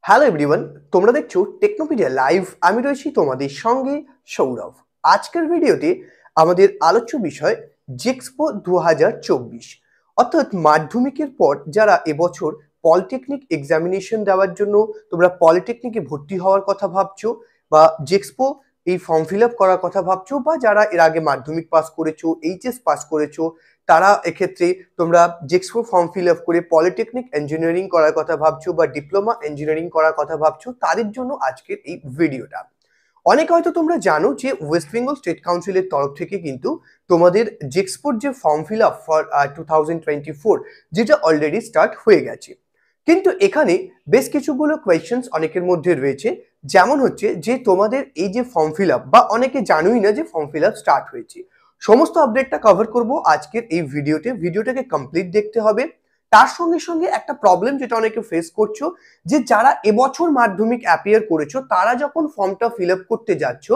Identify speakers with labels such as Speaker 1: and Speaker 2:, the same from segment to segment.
Speaker 1: Hello everyone, তোমরা দেখছো Technopedia live. আমি রয়েছি তোমাদের সঙ্গে সৌরভ। আজকের ভিডিওতে আমাদের আলোচ্য বিষয় জেক্সপো 2024, অর্থাৎ মাধ্যমিকের পর যারা এবছর পলিটেকনিক এক্সামিনেশন দেওয়ার জন্য তোমরা পলিটেকনিকে ভর্তি হওয়ার কথা ভাবছো, বা জেক্সপো এই ফর্ম ফিল আপ করার কথা ভাবছো, বা যারা এর আগে মাধ্যমিক পাস করেছো, এইচএস পাস করেছো, তারা এক্ষেত্রে তোমরা জেক্সপো ফর্ম ফিল আপ করে পলিটেকনিক ইঞ্জিনিয়ারিং করার কথা ভাবছো বা ডিপ্লোমা ইঞ্জিনিয়ারিং করার কথা ভাবছো, তাদের জন্য আজকের এই ভিডিওটা। অনেক হয়তো তোমরা জানো যে ওয়েস্ট বেঙ্গল স্টেট কাউন্সিলের তরফ থেকে কিন্তু তোমাদের জেক্সপোর যে ফর্ম ফিল আপ ফর 2024, যেটা অলরেডি স্টার্ট হয়ে গেছে। কিন্তু এখানে বেশ কিছুগুলো কোয়েশ্চেন্স অনেকের মধ্যে রয়েছে, যেমন হচ্ছে যে তোমাদের এই যে ফর্ম ফিল আপ, বা অনেকে জানোই না যে ফর্ম ফিল আপ স্টার্ট হয়েছে। সমস্ত আপডেটটা কভার করব আজকের এই ভিডিওতে। ভিডিওটাকে কমপ্লিট দেখতে হবে। তার সঙ্গে সঙ্গে একটা প্রবলেম যেটা অনেকে ফেস করছো, যে যারা এবছর মাধ্যমিক অ্যাপিয়ার করেছো তারা যখন ফর্মটা ফিল আপ করতে যাচ্ছ,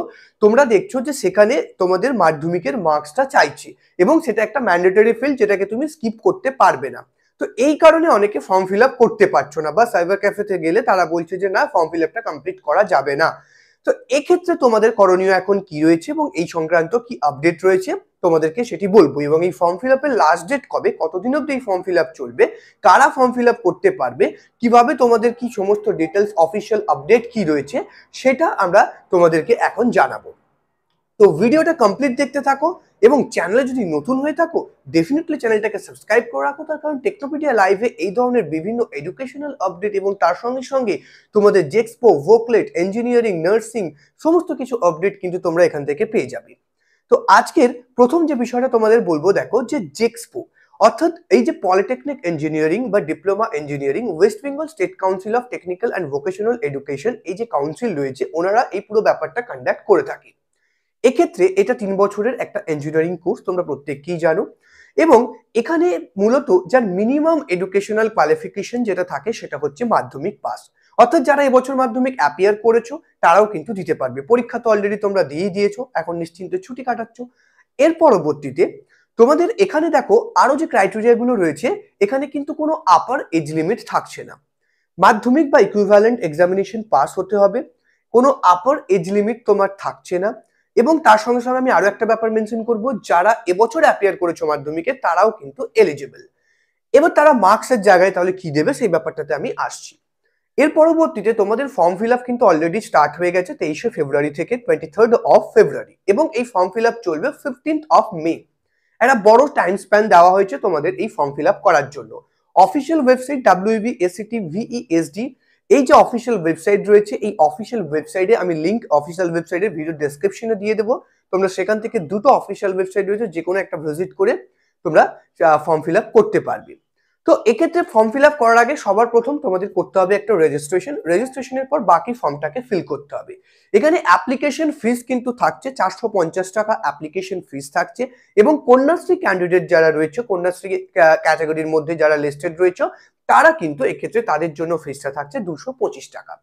Speaker 1: তোমরা দেখছো যে সেখানে তোমাদের মাধ্যমিকের মার্কসটা চাইছে, এবং সেটা একটা ম্যান্ডেটরি ফিল্ড যেটাকে তুমি স্কিপ করতে পারবে না। তো এই কারণে অনেকে ফর্ম ফিল আপ করতে পারছো না, বা সাইবার ক্যাফেতে গেলে তারা বলছে যে না, ফর্ম ফিল আপটা কমপ্লিট করা যাবে না। তো এক্ষেত্রে তোমাদের করণীয় এখন কি রয়েছে এবং এই সংক্রান্ত কি আপডেট রয়েছে তোমাদেরকে সেটি বলবো। এবং এই ফর্ম ফিল আপের লাস্ট ডেট কবে, কতদিন অব্দি এই ফর্ম ফিল আপ চলবে, কারা ফর্ম ফিল আপ করতে পারবে, কিভাবে তোমাদের কি সমস্ত ডিটেলস অফিসিয়াল আপডেট কি রয়েছে, সেটা আমরা তোমাদেরকে এখন জানাবো। তো ভিডিওটা কমপ্লিট দেখতে থাকো, এবং চ্যানেলে যদি নতুন হয়ে থাকো ডেফিনেটলি চ্যানেলটাকে সাবস্ক্রাইব করে রাখো। তার কারণ টেকনোপিডিয়া লাইভে এই ধরনের বিভিন্ন এডুকেশনাল আপডেট এবং তার সঙ্গে সঙ্গে তোমাদের জেক্সপো, ভোকলেট, ইঞ্জিনিয়ারিং, নার্সিং সমস্ত কিছু আপডেট কিন্তু তোমরা এখান থেকে পেয়ে যাবে। তো আজকের প্রথম যে বিষয়টা তোমাদের বলবো, দেখো যে জেক্সপো অর্থাৎ এই যে পলিটেকনিক ইঞ্জিনিয়ারিং বা diploma engineering, West Bengal state council of technical and vocational education, এই যে কাউন্সিল রয়েছে, ওনারা এই পুরো ব্যাপারটা কন্ডাক্ট করে থাকে। এক্ষেত্রে এটা 3 বছরের একটা ইঞ্জিনিয়ারিং কোর্স, তোমরা প্রত্যেককেই জানো। এবং এখানে মূলত যার মিনিমাম এডুকেশনাল কোয়ালিফিকেশন যেটা থাকে সেটা হচ্ছে মাধ্যমিক পাস। অর্থাৎ যারা এবছর মাধ্যমিক অ্যাপিয়ার করেছো তারাও কিন্তু দিতে পারবে। পরীক্ষা তো অলরেডি তোমরা দিয়ে দিয়েছো, এখন নিশ্চিন্তে ছুটি কাটাচ্ছ। এর পরবর্তীতে তোমাদের এখানে দেখো আরো যে ক্রাইটেরিয়া গুলো রয়েছে, এখানে কিন্তু কোনো আপার এজ লিমিট থাকছে না। মাধ্যমিক বা ইকুইভ্যালেন্ট এক্সামিনেশন পাস হতে হবে, কোনো আপার এজ লিমিট তোমার থাকছে না। এবং তার সঙ্গে সঙ্গে আমি আরো একটা ব্যাপার মেনশন করব, যারা এবছর অ্যাপিয়ার করেছো মাধ্যমিকে তারাও কিন্তু এলিজিবল। এবার তারা মার্কসের জায়গায় তাহলে কি দেবে সেই ব্যাপারটাতে আমি আসছি। এর পরবর্তীতে তোমাদের ফর্ম ফিল আপ কিন্তু অলরেডি স্টার্ট হয়ে গেছে 23শে ফেব্রুয়ারি থেকে 23rd of February, এবং এই ফর্ম ফিল আপ চলবে 15th of May। একটা বড় টাইম স্প্যান দেওয়া হয়েছে তোমাদের এই ফর্ম ফিল আপ করার জন্য। অফিসিয়াল ওয়েবসাইট WEBACTVESD, এই যে অফিসিয়াল ওয়েবসাইট রয়েছে, এই অফিসিয়াল ওয়েবসাইটে আমি লিঙ্ক অফিসিয়াল ওয়েবসাইটের ভিডিও ডেসক্রিপশনে দিয়ে দেবো। তোমরা সেখান থেকে দুটো অফিসিয়াল ওয়েবসাইট রয়েছে, যে কোনো একটা ভিজিট করে তোমরা ফর্ম ফিল আপ করতে পারবে। তো এক্ষেত্রে ফর্ম ফিল আপ করার আগে সবার প্রথম তোমাদের করতে হবে একটা রেজিস্ট্রেশন। রেজিস্ট্রেশনের পর বাকি ফর্মটাকে ফিল করতে হবে। এখানে অ্যাপ্লিকেশন ফিস কিন্তু থাকছে 450 টাকা অ্যাপ্লিকেশন ফিস থাকছে। এবং কন্যাশ্রী ক্যান্ডিডেট যারা রয়েছে, কন্যাশ্রী ক্যাটাগরির মধ্যে যারা লিস্টেড রয়েছে, তারা কিন্তু এক্ষেত্রে তাদের জন্য ফিসটা থাকছে 225 টাকা।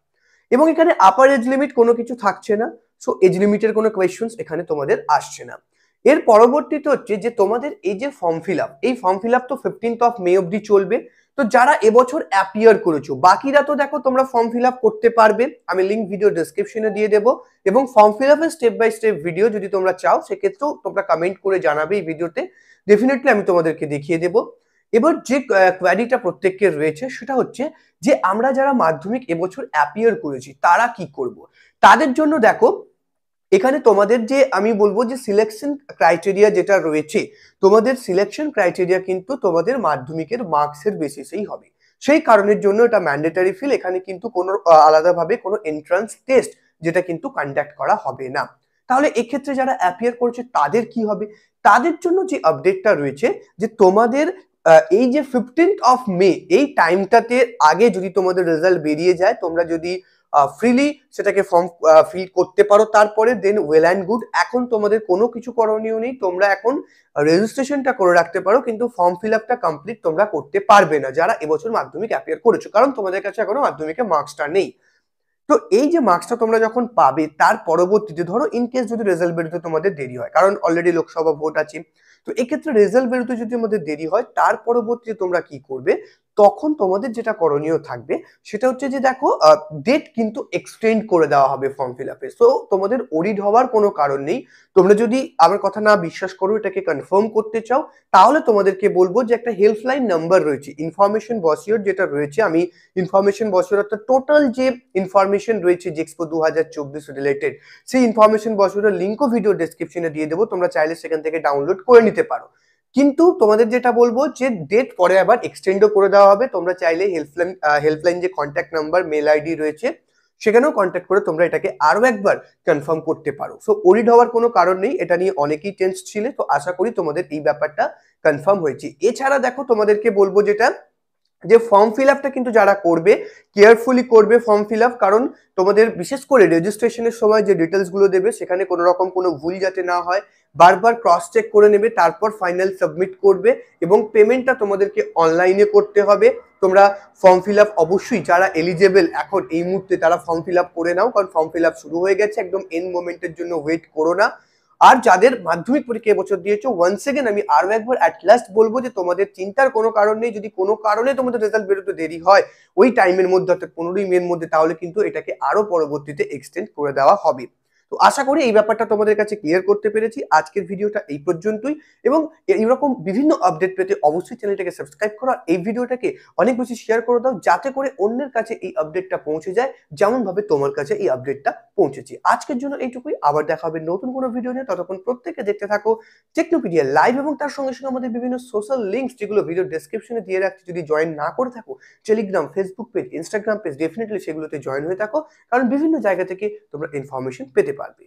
Speaker 1: এবং এখানে আপার এজ লিমিট কোনো কিছু থাকছে না। সো এজ লিমিটের কোনো কোয়েশ্চেন্স এখানে তোমাদের আসছে না। এর পরবর্তীতে হচ্ছে যে তোমাদের এই যে ফর্ম ফিল আপ, এই ফর্ম ফিল আপ তো 15th of May অব্দি চলবে। তো যারা এবছর অ্যাপিয়ার করেছো, বাকিরা তো দেখো তোমরা ফর্ম ফিল আপ করতে পারবে, আমি লিঙ্ক ভিডিও ডেসক্রিপশনে দিয়ে দেবো। এবং ফর্ম ফিল আপের স্টেপ বাই স্টেপ ভিডিও যদি তোমরা চাও সেক্ষেত্রেও তোমরা কমেন্ট করে জানাবে এই ভিডিওতে, ডেফিনেটলি আমি তোমাদেরকে দেখিয়ে দেবো। এবার যে কোয়ারিটা প্রত্যেকের রয়েছে সেটা হচ্ছে যে আমরা যারা মাধ্যমিক এবছর অ্যাপিয়ার করেছি তারা কি করব। তাদের জন্য দেখো এখানে তোমাদের যে আমি বলবো যে সিলেকশন ক্রাইটেরিয়া যেটা রয়েছে, তোমাদের সিলেকশন ক্রাইটেরিয়া কিন্তু তোমাদের মাধ্যমিকের মার্কসের বেসিসেই হবে। সেই কারণের জন্য এটা ম্যান্ডেটরি ফিল, এখানে কিন্তু কোনো আলাদাভাবে কোনো এন্ট্রান্স টেস্ট যেটা কিন্তু কন্ডাক্ট করা হবে না। তাহলে এক্ষেত্রে যারা অ্যাপিয়ার করছে তাদের কি হবে, তাদের জন্য যে আপডেটটা রয়েছে যে তোমাদের এই যে 15th of May এই টাইমটাতে আগে যদি তোমাদের রেজাল্ট বেরিয়ে যায়, তোমরা যদি ফ্রিলি সেটাকে ফর্ম ফিল করতে পারো তারপরে, দেন ওয়েল অ্যান্ড গুড। এখন তোমাদের কোনো কিছু করণীয় নেই, তোমরা এখন রেজিস্ট্রেশনটা করে রাখতে পারো, কিন্তু ফর্ম ফিল আপটা কমপ্লিট তোমরা করতে পারবে না যারা এবছর মাধ্যমিক অ্যাপিয়ার করেছো, কারণ তোমাদের কাছে এখনো মাধ্যমিকের মার্কসটা নেই। তো এই যে মার্কসটা তোমরা যখন পাবে তার পরবর্তীতে ধরো ইন কেস যদি রেজাল্ট বেরোতে তোমাদের দেরি হয়, কারণ অলরেডি লোকসভা ভোট আছে, তো এক্ষেত্রে রেজাল্ট বেরোতে যদি আমাদের দেরি হয় তার পরবর্তীতে তোমরা কি করবে, তখন তোমাদের যেটা করণীয় থাকবে সেটা হচ্ছে যে দেখো ডেট কিন্তু এক্সটেন্ড করে দেওয়া হবে ফর্ম ফিল আপে। সো তোমাদের ওরিড হওয়ার কোনো কারণ নেই। তোমরা যদি আমার কথা না বিশ্বাস করো, এটাকে কনফার্ম করতে চাও, তাহলে তোমাদেরকে বলবো যে একটা হেল্পলাইন নাম্বার রয়েছে ইনফরমেশন বসিওর, যেটা রয়েছে আমি ইনফরমেশন বসিওর অর্থাৎ টোটাল যে ইনফরমেশন রয়েছে জেক্সপো 2024 রিলেটেড, সেই ইনফরমেশন বসিওরের লিঙ্কও ভিডিও ডেসক্রিপশনে দিয়ে দেবো, তোমরা চাইলে সেখান থেকে ডাউনলোড করে নিতে পারো। কিন্তু তোমাদের যেটা বলবো যে ডেট পরে আবার এক্সটেন্ডও করে দেওয়া হবে। তোমরা চাইলে হেল্পলাইন যে কন্ট্যাক্ট নাম্বার, মেল আইডি রয়েছে, সেখানেও কন্ট্যাক্ট করে তোমরা এটাকে আরো একবার কনফার্ম করতে পারো। সো ওরিড হওয়ার কোনো কারণ নেই, এটা নিয়ে অনেকেই টেন্স ছিলে, তো আশা করি তোমাদের এই ব্যাপারটা কনফার্ম হয়েছে। এছাড়া দেখো তোমাদেরকে বলবো যেটা, যে ফর্ম ফিল আপটা কিন্তু যারা করবে কেয়ারফুলি করবে ফর্ম ফিল আপ, কারণ তোমাদের বিশেষ করে রেজিস্ট্রেশনের সময় যে ডিটেলস গুলো দেবে সেখানে কোনো রকম কোনো ভুল যাতে না হয়, বারবার ক্রস চেক করে নেবে, তারপর ফাইনাল সাবমিট করবে। এবং পেমেন্টটা তোমাদেরকে অনলাইনে করতে হবে। তোমরা ফর্ম ফিল আপ অবশ্যই যারা এলিজেবল এখন এই মুহূর্তে তারা ফর্ম ফিল আপ করে নাও, কারণ ফর্ম ফিল আপ শুরু হয়ে গেছে, একদম এন্ড মোমেন্টের জন্য ওয়েট করো না। আর যাদের মাধ্যমিক পরীক্ষা এবছর দিয়েছো, ওয়ান্স এগেন আমি আরো একবার অ্যাট লাস্ট বলবো যে তোমাদের চিন্তার কোনো কারণ নেই। যদি কোনো কারণে তোমাদের রেজাল্ট বেরোতে দেরি হয় ওই টাইমের মধ্যে, অর্থাৎ 15ই মের মধ্যে, তাহলে কিন্তু এটাকে আরো পরবর্তীতে এক্সটেন্ড করে দেওয়া হবে। তো আশা করি এই ব্যাপারটা তোমাদের কাছে ক্লিয়ার করতে পেরেছি। আজকের ভিডিওটা এই পর্যন্তই, এবং এইরকম বিভিন্ন আপডেট পেতে অবশ্যই চ্যানেলটাকে সাবস্ক্রাইব করো, আর এই ভিডিওটাকে অনেক বেশি শেয়ার করে দাও, যাতে করে অন্যের কাছে এই আপডেটটা পৌঁছে যায় যেমন ভাবে তোমার কাছে এই আপডেটটা পৌঁছেছে। আজকের জন্য এইটুকুই, আবার দেখা হবে নতুন কোনো ভিডিও নিয়ে। ততক্ষণ প্রত্যেকে দেখতে থাকো টেকনোপিডিয়া লাইভ, এবং তার সঙ্গে সঙ্গে আমাদের বিভিন্ন সোশ্যাল লিঙ্কস যেগুলো ভিডিও ডেসক্রিপশনে দিয়ে রাখছি, যদি জয়েন না করে থাকো, Telegram, Facebook page, Instagram page, definitely সেগুলোতে জয়েন হয়ে থাকো, কারণ বিভিন্ন জায়গা থেকে তোমরা ইনফরমেশন পেতে পারবে।